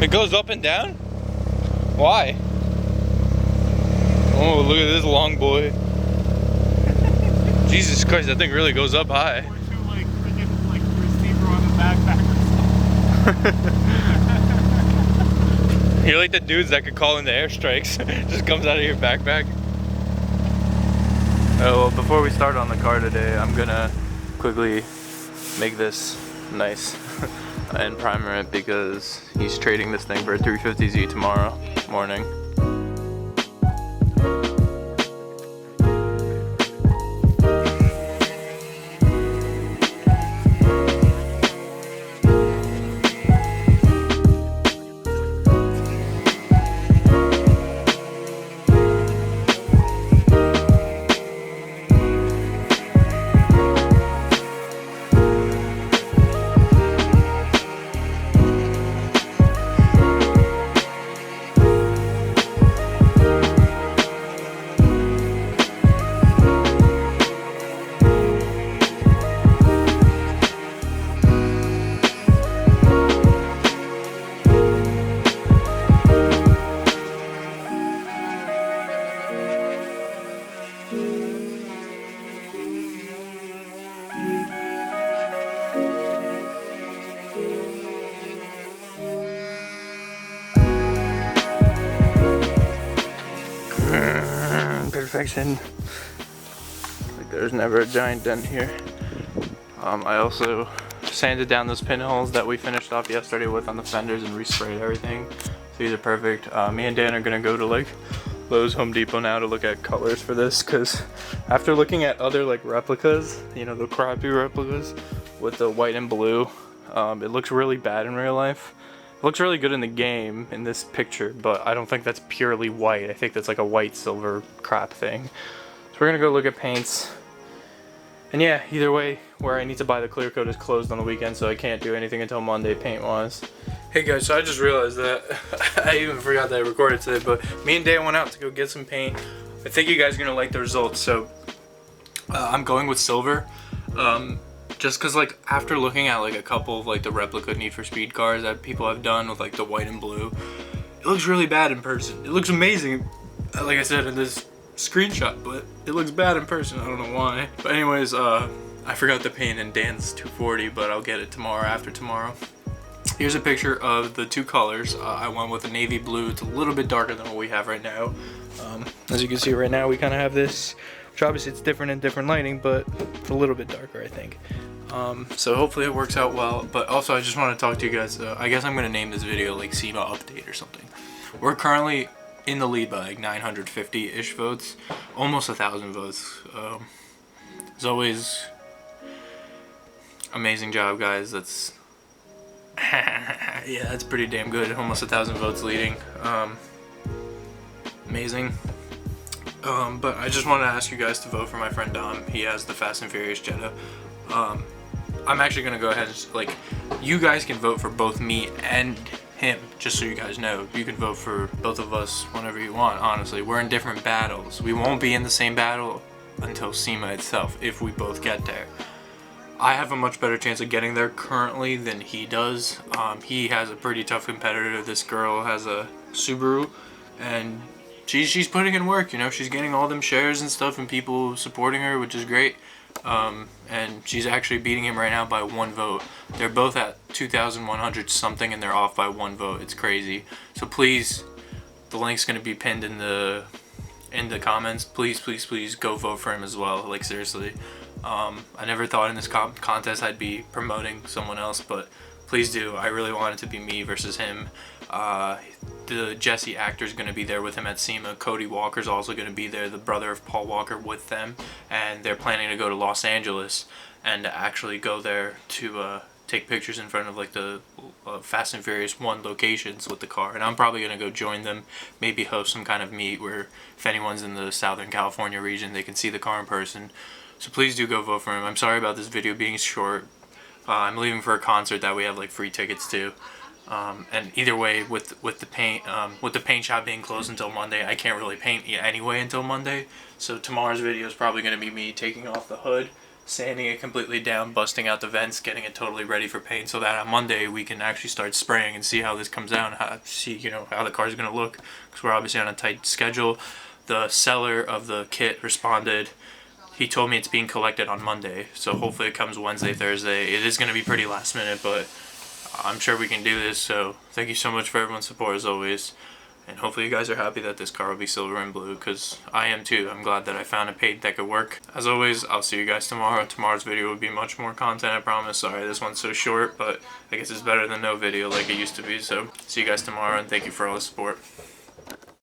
It goes up and down? Why? Oh, look at this long boy. Jesus Christ, that thing really goes up high. Or to like freaking like receiver on the backpack or something. You're like the dudes that could call in the airstrikes. Just comes out of your backpack. Oh, well, before we start on the car today, I'm gonna quickly make this nice and primer it because he's trading this thing for a 350Z tomorrow morning. Perfection. Like there's never a giant dent here. I also sanded down those pinholes that we finished off yesterday with on the fenders and resprayed everything. So these are perfect. Me and Dan are gonna go to like Lowe's, Home Depot now to look at colors for this, because after looking at other like replicas, you know, the crappy replicas with the white and blue, it looks really bad in real life. It looks really good in the game in this picture, but I don't think that's purely white. I think that's like a white silver crap thing. So we're gonna go look at paints. And yeah, either way, where I need to buy the clear coat is closed on the weekend, so I can't do anything until Monday paint wise. Hey guys, so I just realized that I even forgot that I recorded today, but me and Dan went out to go get some paint. I think you guys are gonna like the results, so I'm going with silver. Just cause like after looking at like a couple of like the replica Need for Speed cars that people have done with like the white and blue, it looks really bad in person. It looks amazing, like I said in this screenshot, but it looks bad in person. I don't know why. But anyways, I forgot the paint in Dan's 240, but I'll get it tomorrow after tomorrow. Here's a picture of the two colors. I went with a navy blue. It's a little bit darker than what we have right now. As you can see right now, we kind of have this, which obviously it's different in different lighting, but it's a little bit darker, I think. So hopefully it works out well. But also I just want to talk to you guys. I guess I'm going to name this video like SEMA update or something. We're currently in the lead by like 950-ish votes. Almost 1,000 votes. As always, amazing job, guys. That's yeah, that's pretty damn good. Almost 1,000 votes leading. Amazing. But I just want to ask you guys to vote for my friend Dom. He has the Fast and Furious Jetta. I'm actually gonna go ahead and like, you guys can vote for both me and him, just so you guys know. You can vote for both of us whenever you want. Honestly, we're in different battles. We won't be in the same battle until SEMA itself, if we both get there. I have a much better chance of getting there currently than he does. He has a pretty tough competitor. This girl has a Subaru, and she's putting in work, you know. She's getting all them shares and stuff and people supporting her, which is great. And she's actually beating him right now by 1 vote. They're both at 2,100 something and they're off by 1 vote. It's crazy. So please, the link's gonna be pinned in the comments. Please, please, please go vote for him as well. Like seriously. I never thought in this contest I'd be promoting someone else, but please do. I really want it to be me versus him. The Jesse actor is going to be there with him at SEMA. Cody Walker's also going to be there, the brother of Paul Walker, with them. And they're planning to go to Los Angeles and actually go there to take pictures in front of like the Fast and Furious 1 locations with the car. And I'm probably going to go join them, maybe host some kind of meet where if anyone's in the Southern California region, they can see the car in person. So please do go vote for him. I'm sorry about this video being short. I'm leaving for a concert that we have like free tickets to. And either way, with the paint shop being closed until Monday, I can't really paint anyway until Monday. So tomorrow's video is probably going to be me taking off the hood sanding it completely down, busting out the vents, getting it totally ready for paint, so that on Monday we can actually start spraying and see how this comes out, and see how the car's gonna look, because we're obviously on a tight schedule. The seller of the kit responded. He told me it's being collected on Monday, so hopefully it comes Wednesday, Thursday. It is going to be pretty last minute, but I'm sure we can do this. So thank you so much for everyone's support as always, and hopefully you guys are happy that this car will be silver and blue, because I am too. I'm glad that I found a paint that could work. As always, I'll see you guys tomorrow. Tomorrow's video will be much more content, I promise. Sorry this one's so short, but I guess it's better than no video like it used to be. So see you guys tomorrow, and thank you for all the support.